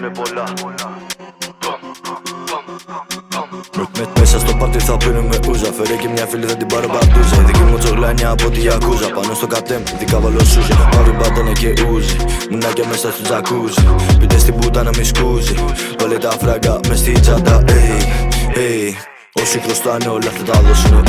είναι πολλά. Μέσα στο πάρτι θα πίνουμε ούζα. Φέρε και μια φίλη, θα την πάρω παρτούζα. Η δική μου τσογλάνια από τη Γιακούζα. Πάνω στο κατέμ, ειδικά βάλω σούζα. Μαύρη μπάτανε και ούζι, μουνάκια μέσα στο τζακούζι. Πείτε στην πούτα να μη σκούζει. Βάλε τα φράγκα μες στη τσάντα. Όσοι χρωστάνε όλα θα τα δώσουνε.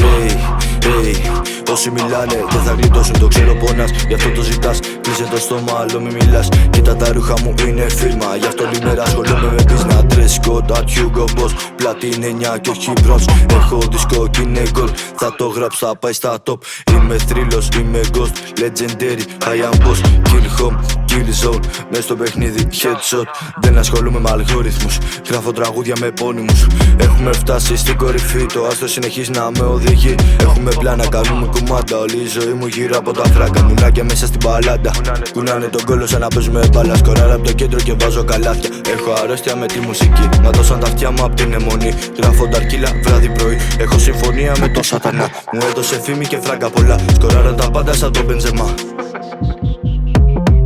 Όσοι μιλάνε δεν θα γλιτώσουν, το ξέρω πονάς, γι' αυτό το ζητάς. Κλείσε το στόμα, άλλο μη μιλάς. Κοίτα τα ρούχα μου είναι φίρμα, γι' αυτό λιμέρα ασχολούμαι με business. Dress code, at Hugo Boss, πλάτη είναι 9 και όχι μπρος. Έχω δίσκο κι είναι gold, θα το γράψω, θα πάει στα top. Είμαι θρύλος, είμαι ghost, legendary, I am boss. Kill home, kill zone, μες στο παιχνίδι headshot. Δεν ασχολούμαι με αλγόριθμους, γράφω τραγούδια με επώνυμους. Έχουμε φτάσει στην κορυφή, το άστρο συνεχίζει να με οδηγεί. Έχουμε πλάνα, κάνουμε κουμάντα, όλη η ζωή μου γύρω από τα φράγκα. Μουνάκια μέσα στην παλάντα, κουνάνε τον κόλλο σαν να παίζουμε μπάλα. Σκοράρα από το κέντρο και βάζω καλάθια. Έχω αρρώστια με τη μουσική, να δώσαν τα αυτιά μου απ' την αιμονή. Γράφω ταρκύλα βράδυ πρωί, έχω συμφωνία με τον σατανά. Μου έδωσε φήμη και φράγκα πολλά, σκοράρα τα πάντα σαν τον Μπενζεμά.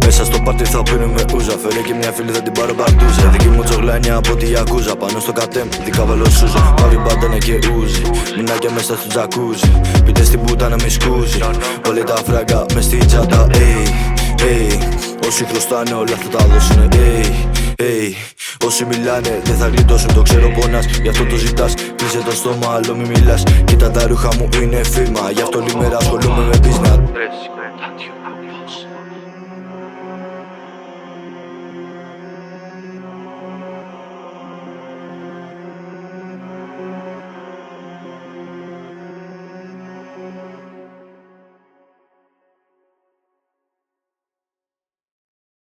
Μέσα στο πάρτι θα πίνουμε ούζα. Φέρε και μια φίλη, θα την πάρω παρτούζα. Δική μου τσογλάνια από τη Γιακούζα. Πάνω στο κατέμ, ειδικά βάλω σούζα. Μαύρη μπάτανε και ούζι, μουνάκια μέσα στο τζακούζι. Πείτε στην πούτα να μη σκούζει. Βάλε τα φράγκα μες στη τσάντα. Όσοι χρωστάνε όλα θα τα δώσουνε. Όσοι μιλάνε δεν θα γλιτώσουν, το ξέρω πονάς, γι' αυτό το ζητάς. Κλείσε το στόμα, άλλο μη μιλάς. Κοίτα τα ρούχα μου είναι φίρμα, γι' αυτό λιμέρα ασχολούμαι με